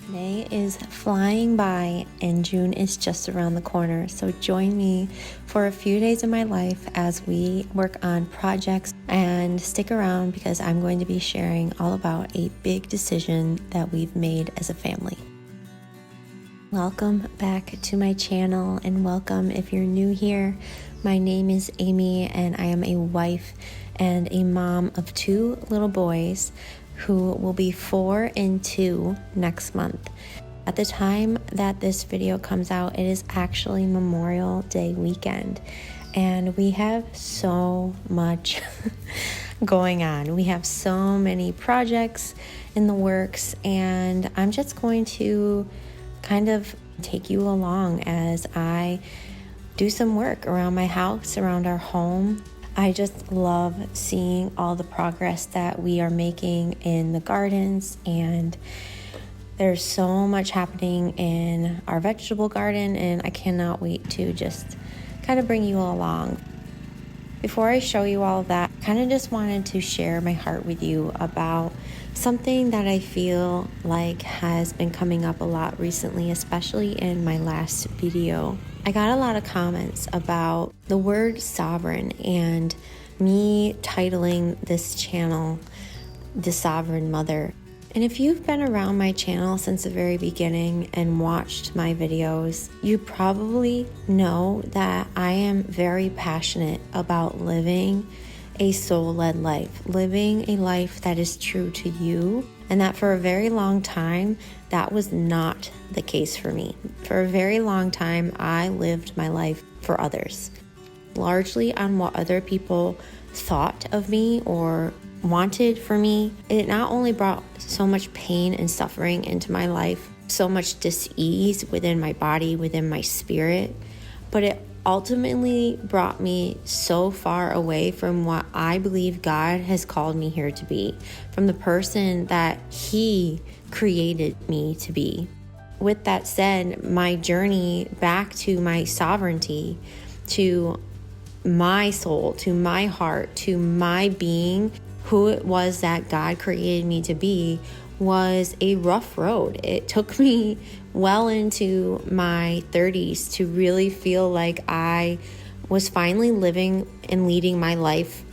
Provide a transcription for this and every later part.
May is flying by and June is just around the corner, so join me for a few days of my life as we work on projects, and stick around because I'm going to be sharing all about a big decision that we've made as a family. Welcome back to my channel, and welcome if you're new here. My name is Amy and I am a wife and a mom of 2 little boys who will be 4 and 2 next month. At the time that this video comes out, it is actually Memorial Day weekend, and we have so much going on. We have so many projects in the works, and I'm just going to kind of take you along as I do some work around my house, around our home. I just love seeing all the progress that we are making in the gardens, and there's so much happening in our vegetable garden, and I cannot wait to just kind of bring you along. Before I show you all of that, I kind of just wanted to share my heart with you about something that I feel like has been coming up a lot recently, especially in my last video. I got a lot of comments about the word sovereign and me titling this channel The Sovereign Mother. And if you've been around my channel since the very beginning and watched my videos, you probably know that I am very passionate about living a soul-led life, living a life that is true to you, and that for a very long time, that was not the case for me. For a very long time, I lived my life for others, largely on what other people thought of me or wanted for me. It not only brought so much pain and suffering into my life, so much dis-ease within my body, within my spirit, but it ultimately brought me so far away from what I believe God has called me here to be, from the person that He created me to be. With that said, my journey back to my sovereignty, to my soul, to my heart, to my being, who it was that God created me to be, was a rough road. It took me well into my 30s to really feel like I was finally living and leading my life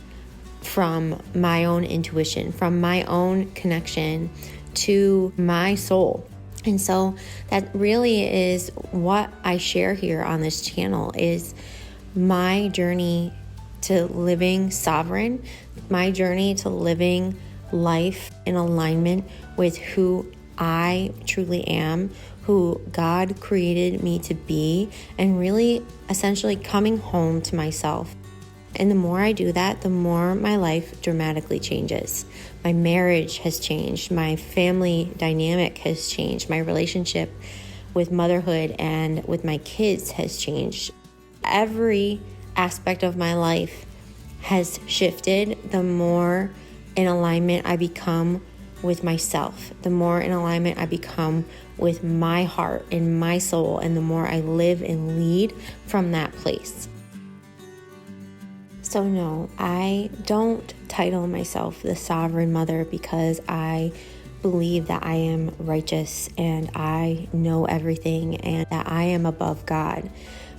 from my own intuition, from my own connection to my soul. And so that really is what I share here on this channel, is my journey to living sovereign, my journey to living life in alignment with who I truly am, who God created me to be, and really essentially coming home to myself. And the more I do that, the more my life dramatically changes. My marriage has changed, my family dynamic has changed, my relationship with motherhood and with my kids has changed. Every aspect of my life has shifted the more in alignment I become with myself, the more in alignment I become with my heart and my soul, and the more I live and lead from that place. So no, I don't title myself the Sovereign Mother because I believe that I am righteous and I know everything and that I am above God.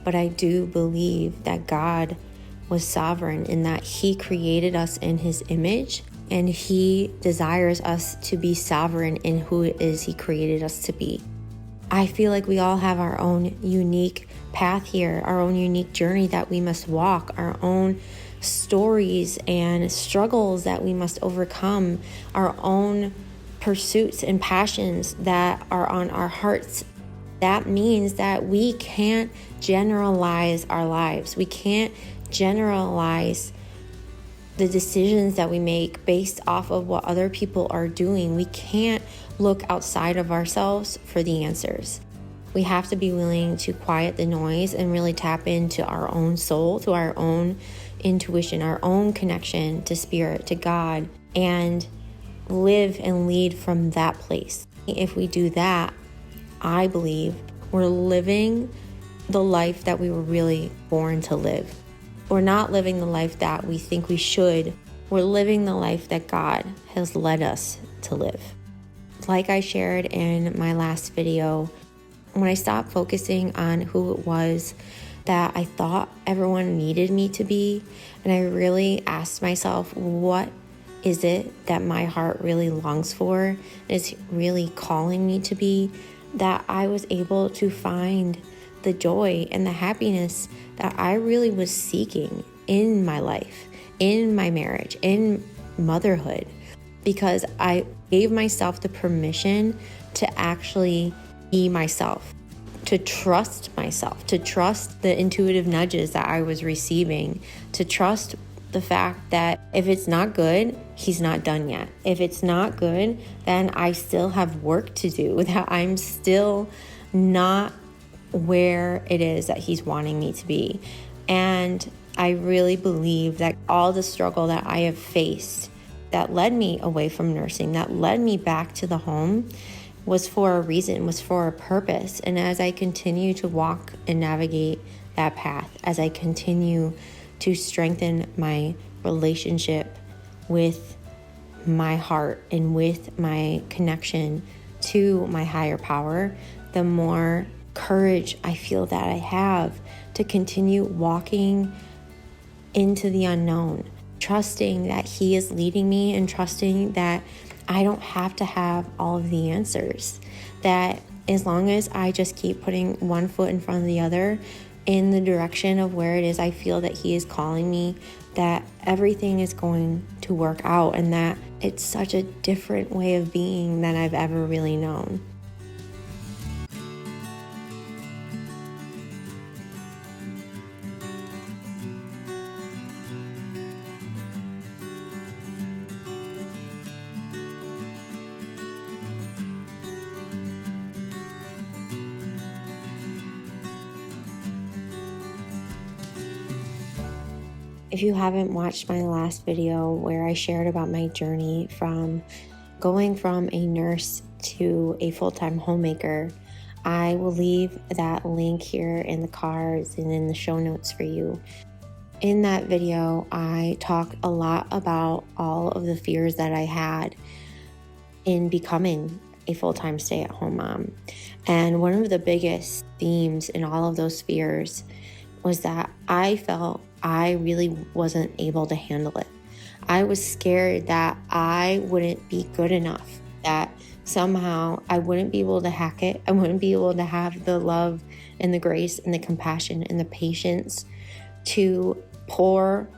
But I do believe that God was sovereign in that He created us in His image, and He desires us to be sovereign in who it is He created us to be. I feel like we all have our own unique path here, our own unique journey that we must walk, our own stories and struggles that we must overcome, our own pursuits and passions that are on our hearts. That means that we can't generalize our lives. We can't generalize the decisions that we make based off of what other people are doing. We can't look outside of ourselves for the answers. We have to be willing to quiet the noise and really tap into our own soul, to our own intuition, our own connection to spirit, to God, and live and lead from that place. If we do that, I believe we're living the life that we were really born to live. We're not living the life that we think we should. We're living the life that God has led us to live. Like I shared in my last video, when I stopped focusing on who it was that I thought everyone needed me to be, and I really asked myself, what is it that my heart really longs for and is really calling me to be, that I was able to find the joy and the happiness that I really was seeking in my life, in my marriage, in motherhood, because I gave myself the permission to actually be myself, to trust myself, to trust the intuitive nudges that I was receiving, to trust the fact that if it's not good, he's not done yet. If it's not good, then I still have work to do, that I'm still not where it is that he's wanting me to be. And I really believe that all the struggle that I have faced that led me away from nursing, that led me back to the home, was for a reason, was for a purpose. And as I continue to walk and navigate that path, as I continue to strengthen my relationship with my heart and with my connection to my higher power, the more courage I feel that I have to continue walking into the unknown, trusting that he is leading me and trusting that I don't have to have all of the answers, that as long as I just keep putting one foot in front of the other in the direction of where it is I feel that he is calling me, that everything is going to work out, and that it's such a different way of being than I've ever really known. If you haven't watched my last video where I shared about my journey from going from a nurse to a full-time homemaker, I will leave that link here in the cards and in the show notes for you. In that video, I talk a lot about all of the fears that I had in becoming a full-time stay-at-home mom. And one of the biggest themes in all of those fears was that I felt I really wasn't able to handle it. I was scared that I wouldn't be good enough, that somehow I wouldn't be able to hack it. I wouldn't be able to have the love and the grace and the compassion and the patience to pour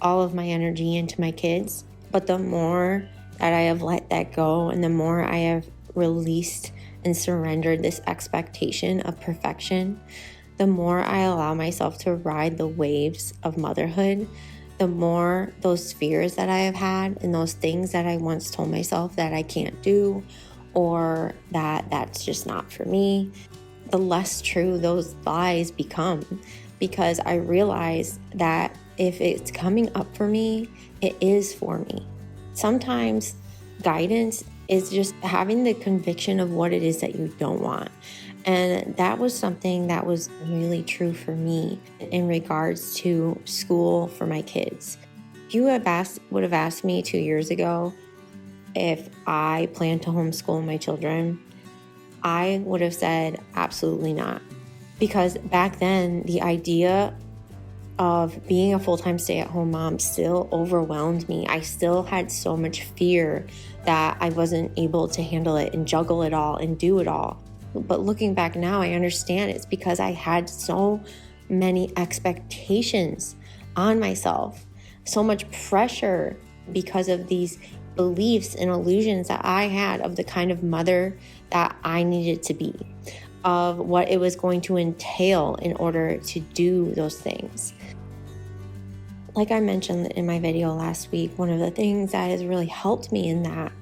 all of my energy into my kids. But the more that I have let that go, and the more I have released and surrendered this expectation of perfection, the more I allow myself to ride the waves of motherhood, the more those fears that I have had and those things that I once told myself that I can't do, or that that's just not for me, the less true those lies become, because I realize that if it's coming up for me, it is for me. Sometimes guidance is just having the conviction of what it is that you don't want. And that was something that was really true for me in regards to school for my kids. If you would have asked me 2 years ago if I planned to homeschool my children, I would have said absolutely not. Because back then, the idea of being a full-time stay-at-home mom still overwhelmed me. I still had so much fear that I wasn't able to handle it and juggle it all and do it all. But looking back now, I understand it's because I had so many expectations on myself, so much pressure because of these beliefs and illusions that I had of the kind of mother that I needed to be, of what it was going to entail in order to do those things. Like I mentioned in my video last week, one of the things that has really helped me in that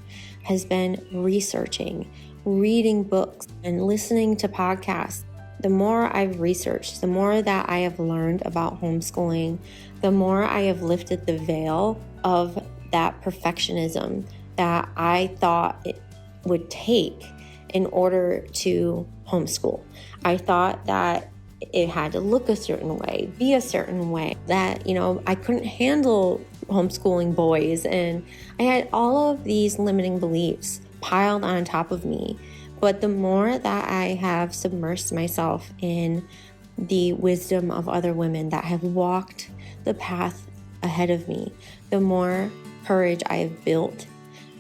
has been researching, reading books, and listening to podcasts. The more I've researched, the more that I have learned about homeschooling, the more I have lifted the veil of that perfectionism that I thought it would take in order to homeschool. I thought that it had to look a certain way, be a certain way, that, I couldn't handle homeschooling boys. And I had all of these limiting beliefs piled on top of me. But the more that I have submersed myself in the wisdom of other women that have walked the path ahead of me, the more courage I have built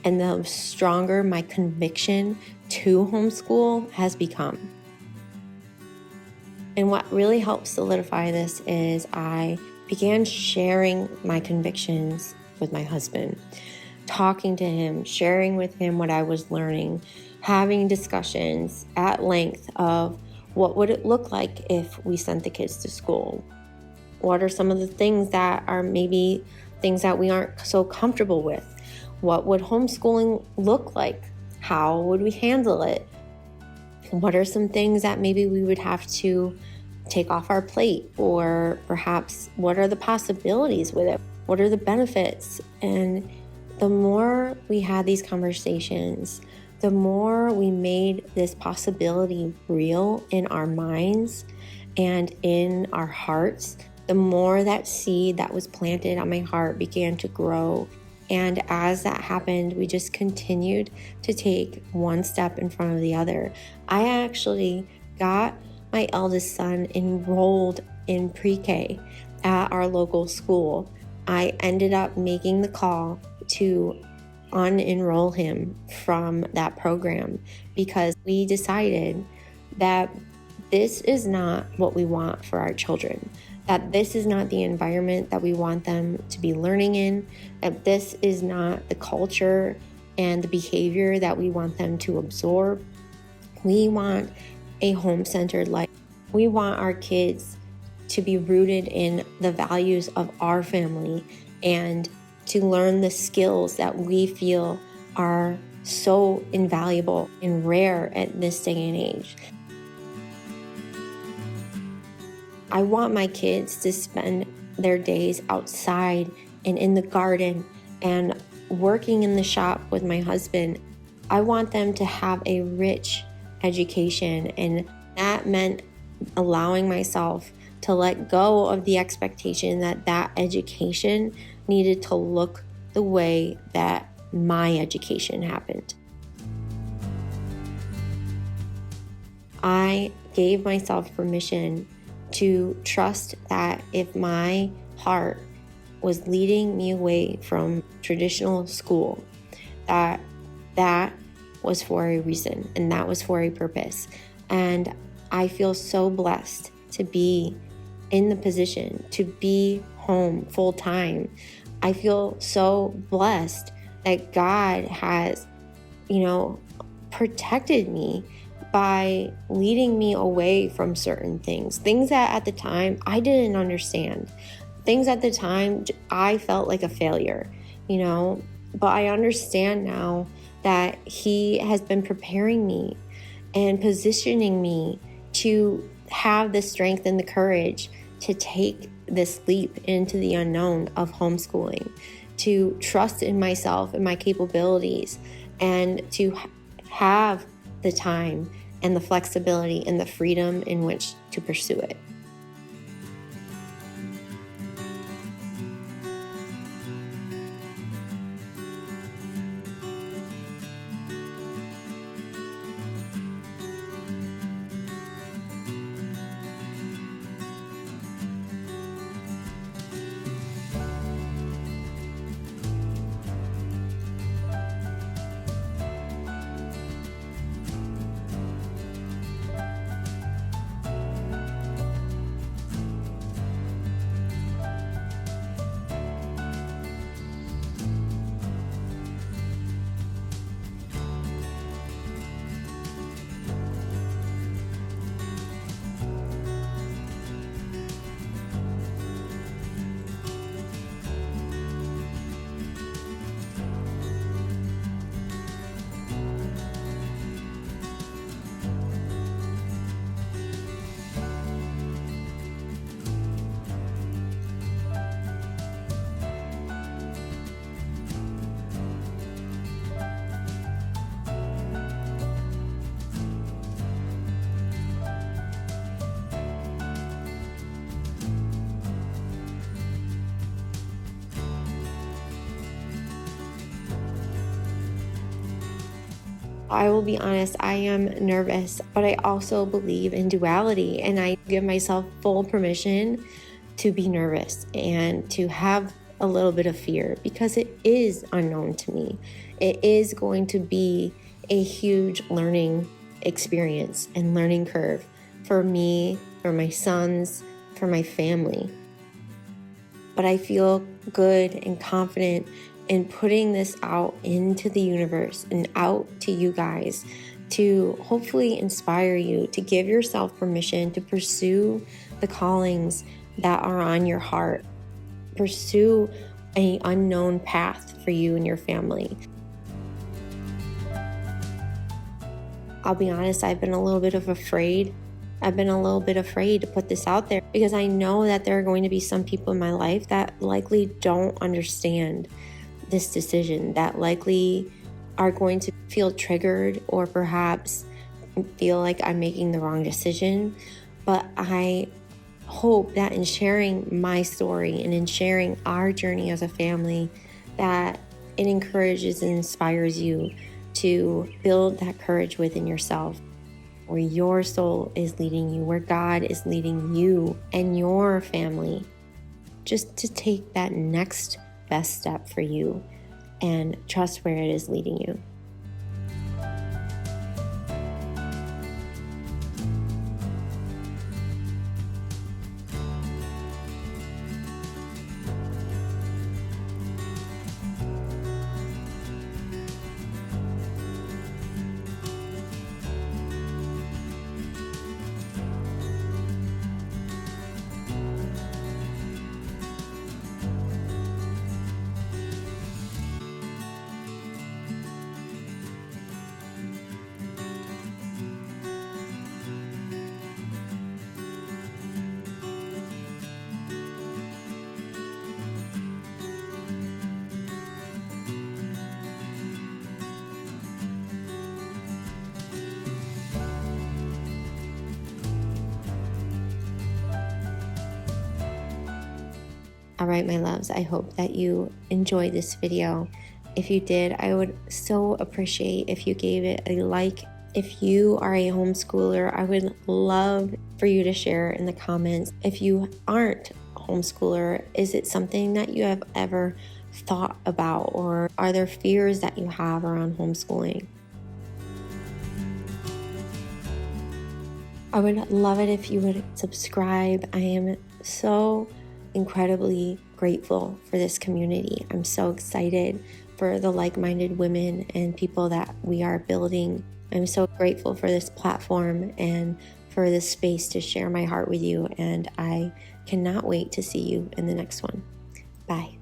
and the stronger my conviction to homeschool has become. And what really helped solidify this is I began sharing my convictions with my husband, talking to him, sharing with him what I was learning, having discussions at length of what would it look like if we sent the kids to school? What are some of the things that are maybe things that we aren't so comfortable with? What would homeschooling look like? How would we handle it? What are some things that maybe we would have to take off our plate? Or perhaps what are the possibilities with it? What are the benefits? And the more we had these conversations, the more we made this possibility real in our minds and in our hearts, the more that seed that was planted on my heart began to grow. And as that happened, we just continued to take one step in front of the other. I actually got my eldest son enrolled in pre-K at our local school. I ended up making the call to unenroll him from that program because we decided that this is not what we want for our children, that this is not the environment that we want them to be learning in, that this is not the culture and the behavior that we want them to absorb. We want a home-centered life. We want our kids to be rooted in the values of our family and to learn the skills that we feel are so invaluable and rare at this day and age. I want my kids to spend their days outside and in the garden and working in the shop with my husband. I want them to have a rich education, and that meant allowing myself to let go of the expectation that that education needed to look the way that my education happened. I gave myself permission to trust that if my heart was leading me away from traditional school, that was for a reason and that was for a purpose. And I feel so blessed to be in the position to be home full time. I feel so blessed that God has, protected me by leading me away from certain things that at the time I didn't understand. Things at the time I felt like a failure, but I understand now that He has been preparing me and positioning me to have the strength and the courage to take this leap into the unknown of homeschooling, to trust in myself and my capabilities, and to have the time and the flexibility and the freedom in which to pursue it. I will be honest, I am nervous, but I also believe in duality, and I give myself full permission to be nervous and to have a little bit of fear because it is unknown to me. It is going to be a huge learning experience and learning curve for me, for my sons, for my family. But I feel good and confident in putting this out into the universe and out to you guys to hopefully inspire you to give yourself permission to pursue the callings that are on your heart. Pursue an unknown path for you and your family. I'll be honest, I've been a little bit afraid to put this out there because I know that there are going to be some people in my life that likely don't understand this decision, that likely are going to feel triggered or perhaps feel like I'm making the wrong decision. But I hope that in sharing my story and in sharing our journey as a family, that it encourages and inspires you to build that courage within yourself, where your soul is leading you, where God is leading you and your family, just to take that next best step for you and trust where it is leading you. All right, my loves, I hope that you enjoyed this video. If you did, I would so appreciate if you gave it a like. If you are a homeschooler, I would love for you to share in the comments. If you aren't a homeschooler, is it something that you have ever thought about, or are there fears that you have around homeschooling? I would love it if you would subscribe. I am so incredibly grateful for this community. I'm so excited for the like-minded women and people that we are building. I'm so grateful for this platform and for this space to share my heart with you, and I cannot wait to see you in the next one. Bye.